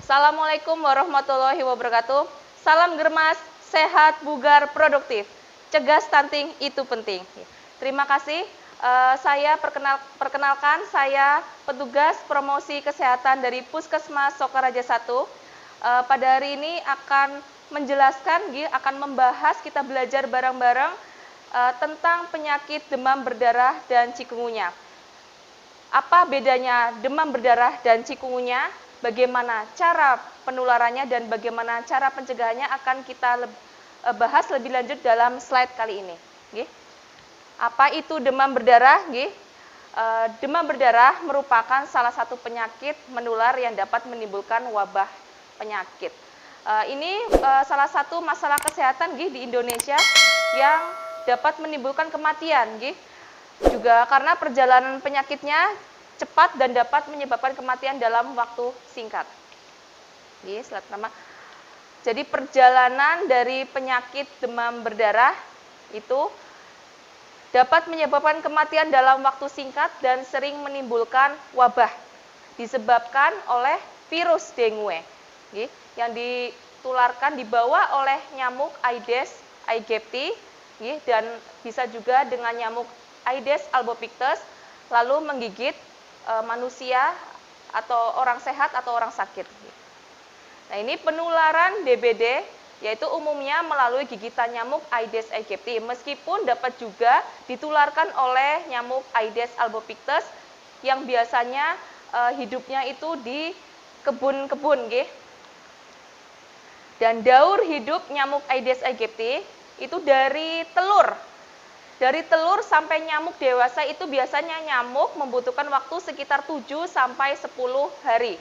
Assalamualaikum warahmatullahi wabarakatuh. Salam germas, sehat, bugar, produktif. Cegah stunting itu penting. Terima kasih. Saya perkenalkan, saya petugas promosi kesehatan dari Puskesmas Sokaraja 1. Pada hari ini akan menjelaskan, akan membahas, kita belajar bareng-bareng tentang penyakit demam berdarah dan chikungunya. Apa bedanya demam berdarah dan chikungunya? Bagaimana cara penularannya dan bagaimana cara pencegahannya akan kita bahas lebih lanjut dalam slide kali ini. Apa itu demam berdarah? Demam berdarah merupakan salah satu penyakit menular yang dapat menimbulkan wabah penyakit. Ini salah satu masalah kesehatan di Indonesia yang dapat menimbulkan kematian. Juga karena perjalanan penyakitnya cepat dan dapat menyebabkan kematian dalam waktu singkat. Slide pertama. Jadi perjalanan dari penyakit demam berdarah itu dapat menyebabkan kematian dalam waktu singkat dan sering menimbulkan wabah disebabkan oleh virus dengue yang ditularkan dibawa oleh nyamuk Aedes aegypti dan bisa juga dengan nyamuk Aedes albopictus lalu menggigit manusia atau orang sehat atau orang sakit. Nah, ini penularan DBD yaitu umumnya melalui gigitan nyamuk Aedes aegypti, meskipun dapat juga ditularkan oleh nyamuk Aedes albopictus yang biasanya hidupnya itu di kebun-kebun. Dan daur hidup nyamuk Aedes aegypti itu dari telur. Dari telur sampai nyamuk dewasa itu biasanya nyamuk membutuhkan waktu sekitar 7 sampai 10 hari.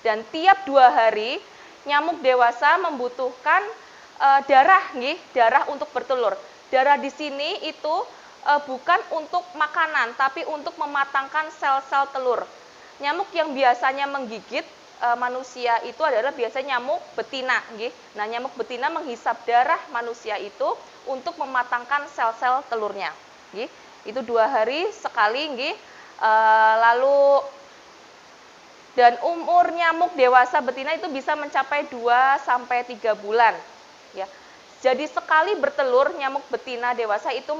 Dan tiap 2 hari nyamuk dewasa membutuhkan darah untuk bertelur. Darah di sini itu bukan untuk makanan tapi untuk mematangkan sel-sel telur. Nyamuk yang biasanya menggigit manusia itu adalah biasanya nyamuk betina. Nah, nyamuk betina menghisap darah manusia itu untuk mematangkan sel-sel telurnya. Itu 2 hari sekali. Lalu dan umur nyamuk dewasa betina itu bisa mencapai 2 sampai 3 bulan. Jadi sekali bertelur nyamuk betina dewasa itu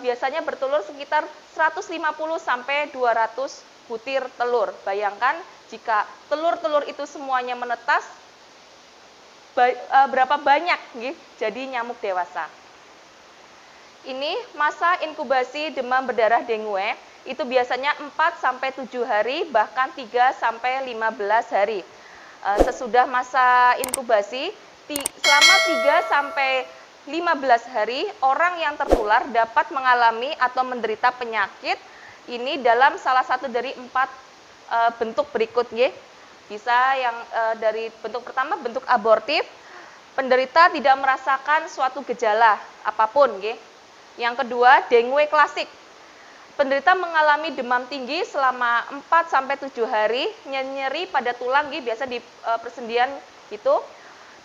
biasanya bertelur sekitar 150 sampai 200 butir telur. Bayangkan jika telur-telur itu semuanya menetas, berapa banyak jadi nyamuk dewasa. Ini masa inkubasi demam berdarah dengue itu biasanya 4 sampai 7 hari bahkan 3 sampai 15 hari. Sesudah masa inkubasi selama 3 sampai 15 hari orang yang tertular dapat mengalami atau menderita penyakit ini dalam salah satu dari 4 bentuk berikut. Bisa yang dari bentuk pertama bentuk abortif, penderita tidak merasakan suatu gejala apapun. Yang kedua dengue klasik, penderita mengalami demam tinggi selama 4 sampai 7 hari, nyeri pada tulang biasa di persendian gitu,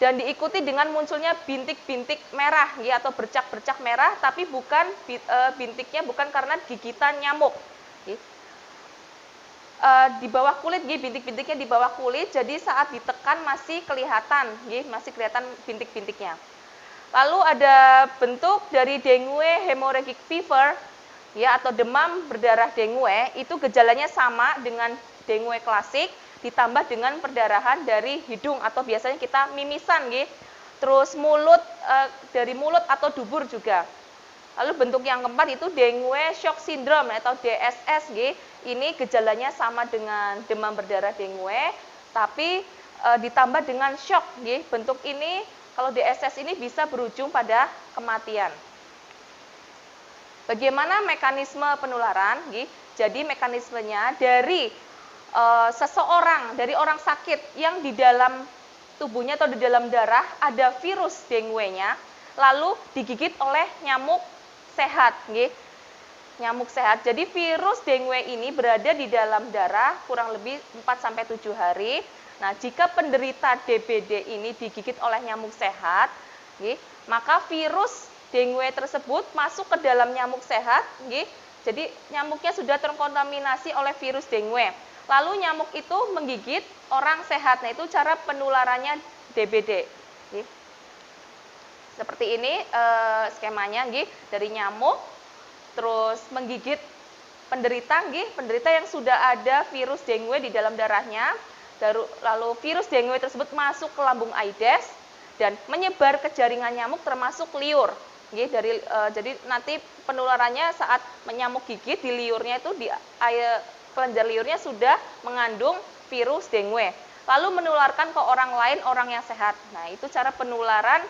dan diikuti dengan munculnya bintik-bintik merah atau bercak-bercak merah, tapi bukan bintiknya bukan karena gigitan nyamuk. Di bawah kulit, bintik-bintiknya di bawah kulit, jadi saat ditekan masih kelihatan, bintik-bintiknya. Lalu ada bentuk dari dengue hemorrhagic fever, atau demam berdarah dengue, itu gejalanya sama dengan dengue klasik, ditambah dengan perdarahan dari hidung atau biasanya kita mimisan, terus mulut, dari mulut atau dubur juga. Lalu bentuk yang keempat itu dengue shock syndrome atau DSS. Ini gejalanya sama dengan demam berdarah dengue, tapi ditambah dengan shock. Bentuk ini kalau DSS ini bisa berujung pada kematian. Bagaimana mekanisme penularan? Jadi mekanismenya dari seseorang, dari orang sakit yang di dalam tubuhnya atau di dalam darah ada virus dengue-nya, lalu digigit oleh nyamuk sehat. Nyamuk sehat. Jadi virus dengue ini berada di dalam darah kurang lebih 4 sampai 7 hari. Nah, jika penderita DBD ini digigit oleh nyamuk sehat, maka virus dengue tersebut masuk ke dalam nyamuk sehat, jadi nyamuknya sudah terkontaminasi oleh virus dengue. lalu nyamuk itu menggigit orang sehat. Nah, itu cara penularannya DBD. Nggih. Seperti ini skemanya nggih, dari nyamuk terus menggigit penderita nggih, penderita yang sudah ada virus dengue di dalam darahnya. Lalu virus dengue tersebut masuk ke lambung Aedes dan menyebar ke jaringan nyamuk termasuk liur. Nggih, jadi nanti penularannya saat menyamuk gigit di liurnya itu di kelenjar liurnya sudah mengandung virus dengue. Lalu menularkan ke orang lain, orang yang sehat. Nah, itu cara penularan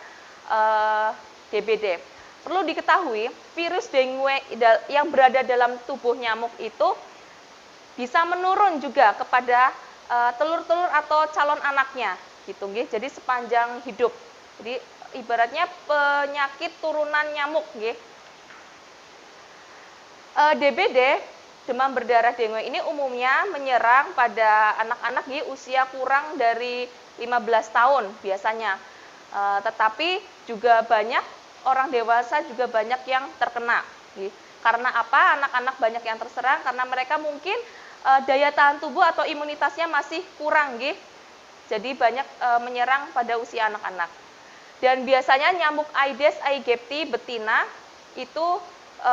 DBD. Perlu diketahui, virus dengue yang berada dalam tubuh nyamuk itu bisa menurun juga kepada telur-telur atau calon anaknya, gitu nggih. Jadi sepanjang hidup. Jadi ibaratnya penyakit turunan nyamuk nggih. DBD, demam berdarah dengue ini umumnya menyerang pada anak-anak nggih usia kurang dari 15 tahun biasanya. Tetapi juga banyak orang dewasa juga banyak yang terkena. Nggih. Karena apa? Anak-anak banyak yang terserang karena mereka mungkin daya tahan tubuh atau imunitasnya masih kurang, nggih. Jadi banyak menyerang pada usia anak-anak. Dan biasanya nyamuk Aedes aegypti betina itu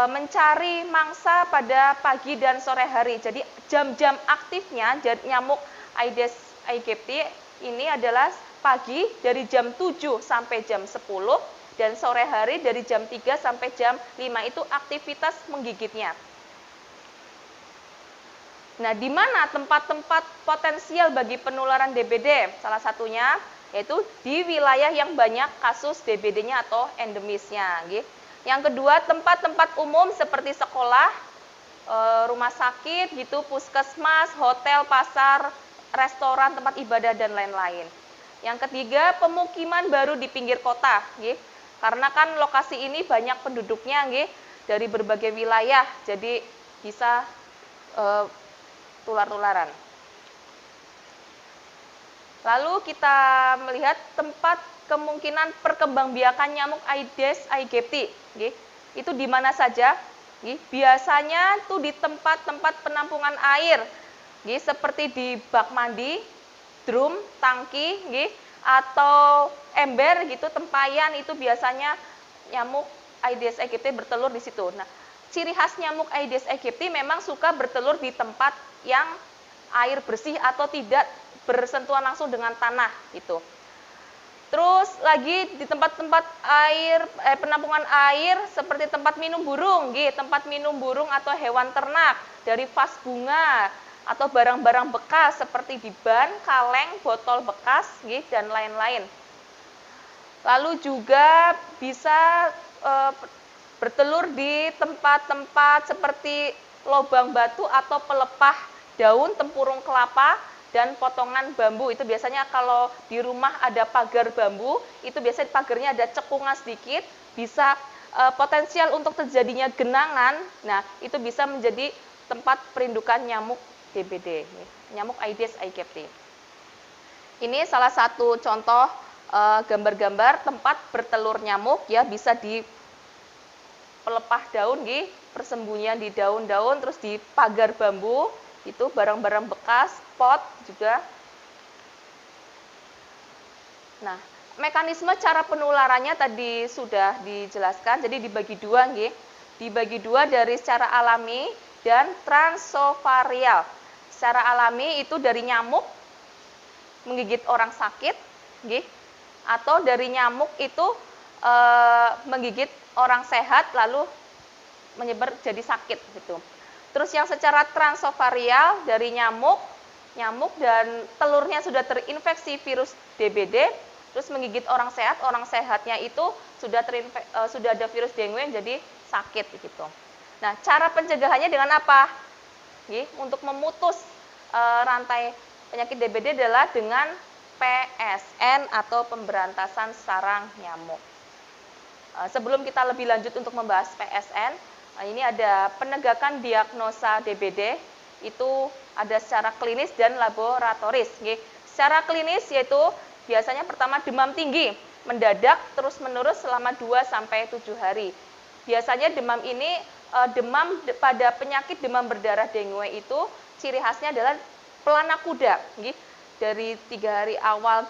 mencari mangsa pada pagi dan sore hari. Jadi jam-jam aktifnya nyamuk Aedes aegypti ini adalah pagi dari jam 7 sampai jam 10 dan sore hari dari jam 3 sampai jam 5 itu aktivitas menggigitnya. Nah, di mana tempat-tempat potensial bagi penularan DBD? Salah satunya yaitu di wilayah yang banyak kasus DBD-nya atau endemisnya. Yang kedua, tempat-tempat umum seperti sekolah, rumah sakit, gitu, puskesmas, hotel, pasar, restoran, tempat ibadah, dan lain-lain. Yang ketiga, pemukiman baru di pinggir kota. Karena kan lokasi ini banyak penduduknya dari berbagai wilayah, jadi bisa tular-tularan. Lalu kita melihat tempat kemungkinan perkembangbiakan nyamuk Aedes aegypti. Itu di mana saja? Biasanya itu di tempat-tempat penampungan air, seperti di bak mandi, drum, tangki, atau ember gitu, tempayan, itu biasanya nyamuk Aedes aegypti bertelur di situ. Nah, ciri khas nyamuk Aedes aegypti memang suka bertelur di tempat yang air bersih atau tidak bersentuhan langsung dengan tanah gitu. Terus lagi di tempat-tempat air penampungan air seperti tempat minum burung, tempat minum burung atau hewan ternak, dari vas bunga atau barang-barang bekas seperti di ban, kaleng, botol bekas, dan lain-lain. Lalu juga bisa bertelur di tempat-tempat seperti lubang batu atau pelepah daun, tempurung kelapa, dan potongan bambu. Itu biasanya kalau di rumah ada pagar bambu, itu biasanya pagarnya ada cekungan sedikit, bisa potensial untuk terjadinya genangan. Nah, itu bisa menjadi tempat perindukan nyamuk DBD, nyamuk Aedes aegypti. Ini salah satu contoh gambar-gambar tempat bertelur nyamuk, ya, bisa di pelepah daun, persembunyian di daun-daun, terus di pagar bambu, itu barang-barang bekas, pot juga. Nah, mekanisme cara penularannya tadi sudah dijelaskan, jadi dibagi dua, dibagi dua dari secara alami dan transovarial. Secara alami itu dari nyamuk menggigit orang sakit, atau dari nyamuk itu menggigit orang sehat lalu menyebar jadi sakit gitu. Terus yang secara transovarial dari nyamuk dan telurnya sudah terinfeksi virus DBD, terus menggigit orang sehatnya itu sudah ada virus dengue yang jadi sakit gitu. Nah, cara pencegahannya dengan apa? Untuk memutus rantai penyakit DBD adalah dengan PSN atau pemberantasan sarang nyamuk. Sebelum kita lebih lanjut untuk membahas PSN, ini ada penegakan diagnosa DBD, itu ada secara klinis dan laboratoris. Secara klinis yaitu biasanya pertama demam tinggi, mendadak terus-menerus selama 2-7 hari. Biasanya demam ini, demam pada penyakit demam berdarah dengue itu ciri khasnya adalah pelana kuda, nggih. Dari 3 hari awal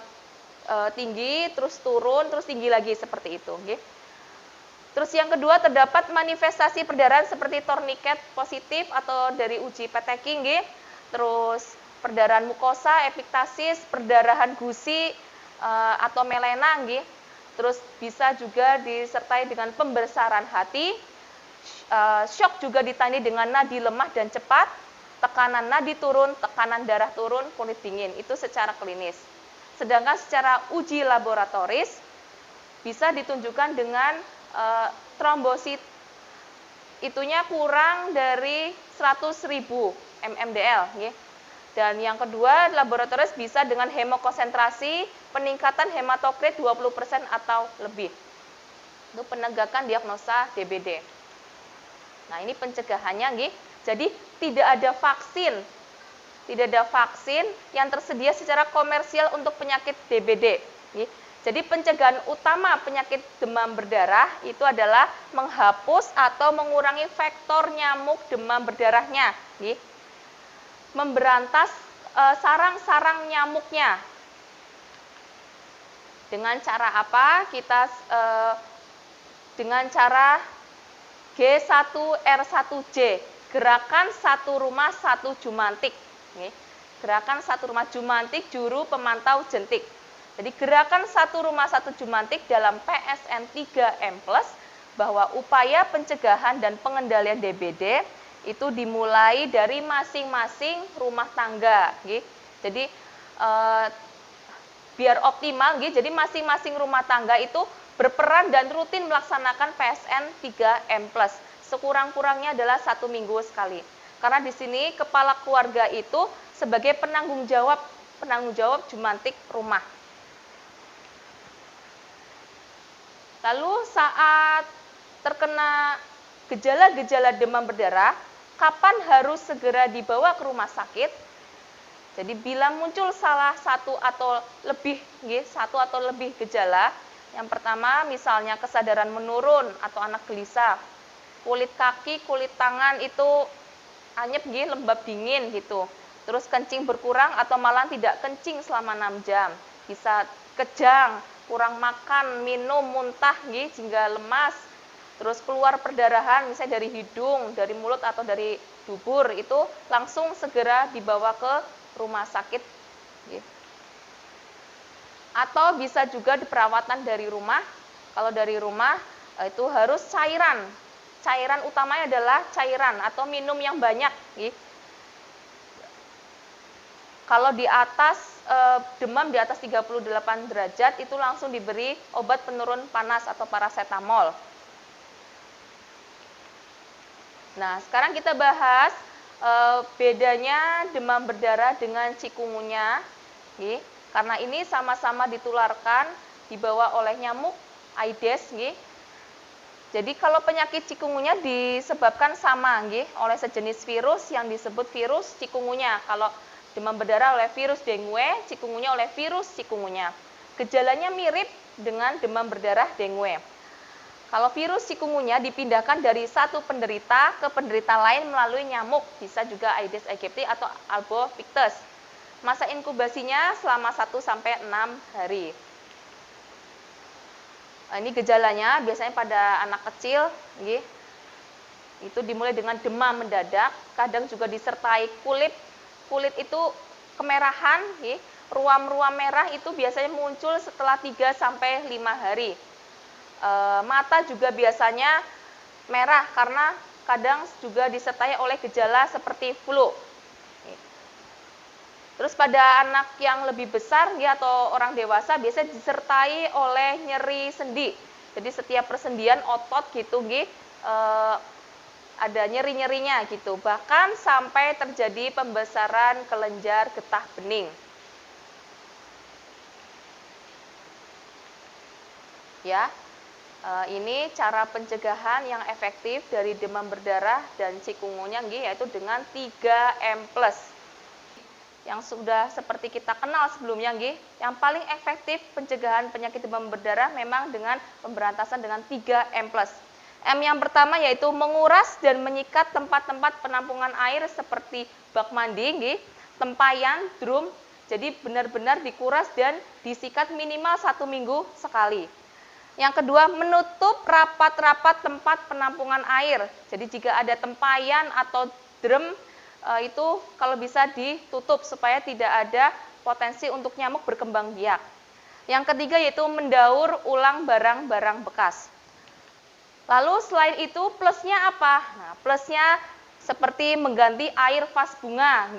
tinggi, terus turun, terus tinggi lagi seperti itu, nggih. Terus yang kedua terdapat manifestasi perdarahan seperti torniket positif atau dari uji peteking, nggih. Terus perdarahan mukosa, epiktasis, perdarahan gusi atau melena, nggih. Terus bisa juga disertai dengan pembesaran hati, shock juga ditandai dengan nadi lemah dan cepat, tekanan nadi turun, tekanan darah turun, kulit dingin. Itu secara klinis. Sedangkan secara uji laboratoris bisa ditunjukkan dengan trombosit itunya kurang dari 100.000 mmDL. Dan yang kedua, laboratoris bisa dengan hemokonsentrasi, peningkatan hematokrit 20% atau lebih. Itu penegakan diagnosa DBD. Nah, ini pencegahannya, nggih. Jadi tidak ada vaksin yang tersedia secara komersial untuk penyakit DBD. Nggih. Jadi pencegahan utama penyakit demam berdarah itu adalah menghapus atau mengurangi vektor nyamuk demam berdarahnya, nggih. Memberantas sarang-sarang nyamuknya. Dengan cara apa? Kita dengan cara G1R1J, gerakan satu rumah satu jumantik. Gerakan satu rumah jumantik juru pemantau jentik. Jadi gerakan satu rumah satu jumantik dalam PSN 3M+, bahwa upaya pencegahan dan pengendalian DBD itu dimulai dari masing-masing rumah tangga. Jadi biar optimal, jadi masing-masing rumah tangga itu berperan dan rutin melaksanakan PSN 3M+. Sekurang-kurangnya adalah 1 minggu sekali. Karena di sini kepala keluarga itu sebagai penanggung jawab jumantik rumah. Lalu saat terkena gejala-gejala demam berdarah, kapan harus segera dibawa ke rumah sakit? Jadi bila muncul salah satu atau lebih gejala, yang pertama misalnya kesadaran menurun atau anak gelisah, kulit kaki, kulit tangan itu anyep, lembab dingin gitu. Terus kencing berkurang atau malah tidak kencing selama 6 jam. Bisa kejang, kurang makan, minum, muntah, hingga lemas. Terus keluar perdarahan misalnya dari hidung, dari mulut atau dari dubur, itu langsung segera dibawa ke rumah sakit. Atau bisa juga diperawatan dari rumah. Kalau dari rumah itu harus cairan. Cairan utamanya adalah cairan atau minum yang banyak. Kalau di atas demam di atas 38 derajat itu langsung diberi obat penurun panas atau paracetamol. Nah, sekarang kita bahas bedanya demam berdarah dengan chikungunya. Karena ini sama-sama ditularkan dibawa oleh nyamuk Aedes. Jadi kalau penyakit chikungunya disebabkan sama oleh sejenis virus yang disebut virus chikungunya. Kalau demam berdarah oleh virus dengue, chikungunya oleh virus chikungunya. Gejalanya mirip dengan demam berdarah dengue. Kalau virus chikungunya dipindahkan dari satu penderita ke penderita lain melalui nyamuk, bisa juga Aedes aegypti atau Albopictus. Masa inkubasinya selama 1-6 hari. Ini gejalanya biasanya pada anak kecil, itu dimulai dengan demam mendadak, kadang juga disertai kulit itu kemerahan, ruam-ruam merah itu biasanya muncul setelah 3-5 hari. Mata juga biasanya merah karena kadang juga disertai oleh gejala seperti flu. Terus pada anak yang lebih besar atau orang dewasa biasanya disertai oleh nyeri sendi. Jadi setiap persendian otot gitu ada nyeri-nyerinya gitu. Bahkan sampai terjadi pembesaran kelenjar getah bening. Ini cara pencegahan yang efektif dari demam berdarah dan chikungunya yaitu dengan 3M+. Yang sudah seperti kita kenal sebelumnya yang paling efektif pencegahan penyakit demam berdarah memang dengan pemberantasan dengan 3M+. M yang pertama yaitu menguras dan menyikat tempat-tempat penampungan air seperti bak mandi, tempayan, drum, jadi benar-benar dikuras dan disikat minimal 1 minggu sekali. Yang kedua, menutup rapat-rapat tempat penampungan air. Jadi jika ada tempayan atau drum, itu kalau bisa ditutup supaya tidak ada potensi untuk nyamuk berkembang biak. Yang ketiga yaitu mendaur ulang barang-barang bekas. Lalu selain itu plusnya apa? Nah, plusnya seperti mengganti air vas bunga,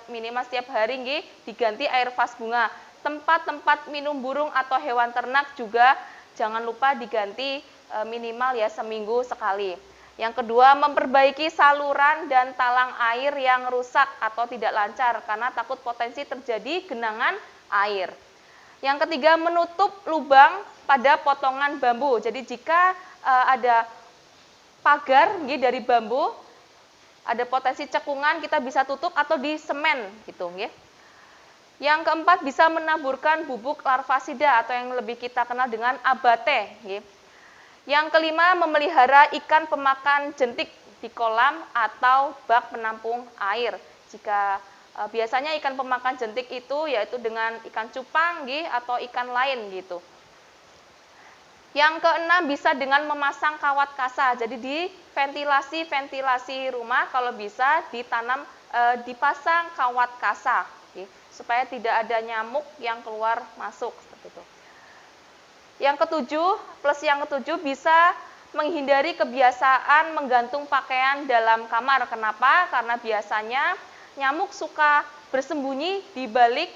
minimal setiap hari diganti air vas bunga. Tempat-tempat minum burung atau hewan ternak juga jangan lupa diganti minimal ya seminggu sekali. Yang kedua, memperbaiki saluran dan talang air yang rusak atau tidak lancar karena takut potensi terjadi genangan air. Yang ketiga, menutup lubang pada potongan bambu. Jadi jika ada pagar dari bambu, ada potensi cekungan, kita bisa tutup atau di semen gitu. Yang keempat, bisa menaburkan bubuk larvasida atau yang lebih kita kenal dengan abate. Yang kelima, memelihara ikan pemakan jentik di kolam atau bak penampung air. Jika biasanya ikan pemakan jentik itu yaitu dengan ikan cupang atau ikan lain gitu. Yang keenam, bisa dengan memasang kawat kasa. Jadi di ventilasi rumah kalau bisa dipasang kawat kasa supaya tidak ada nyamuk yang keluar masuk seperti itu. Yang ketujuh, plus yang ketujuh, bisa menghindari kebiasaan menggantung pakaian dalam kamar. Kenapa? Karena biasanya nyamuk suka bersembunyi di balik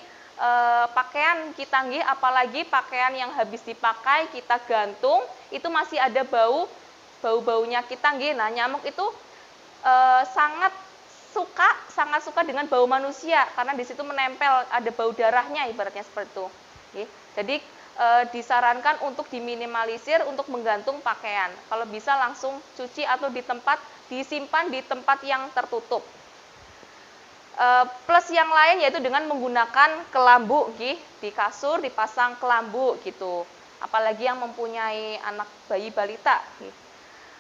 pakaian kita, apalagi pakaian yang habis dipakai kita gantung, itu masih ada bau-baunya kita. Nah, nyamuk itu sangat suka dengan bau manusia karena di situ menempel, ada bau darahnya ibaratnya seperti itu. Jadi disarankan untuk diminimalisir untuk menggantung pakaian. Kalau bisa langsung cuci atau disimpan di tempat yang tertutup. Plus yang lain yaitu dengan menggunakan kelambu di kasur dipasang kelambu gitu. Apalagi yang mempunyai anak bayi balita.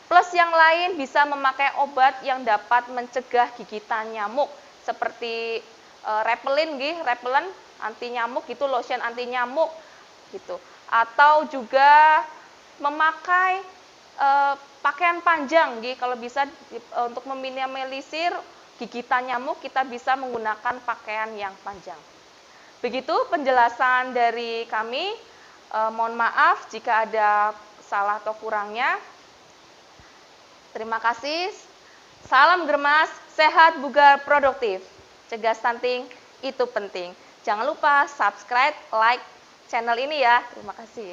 Plus yang lain bisa memakai obat yang dapat mencegah gigitan nyamuk seperti repellent anti nyamuk gitu, lotion anti nyamuk gitu. Atau juga memakai pakaian panjang kalau bisa untuk meminimalisir gigitan nyamuk, kita bisa menggunakan pakaian yang panjang. Begitu penjelasan dari kami. Mohon maaf jika ada salah atau kurangnya. Terima kasih. Salam germas, sehat, bugar, produktif. Cegah stunting itu penting. Jangan lupa subscribe, like channel ini ya. Terima kasih.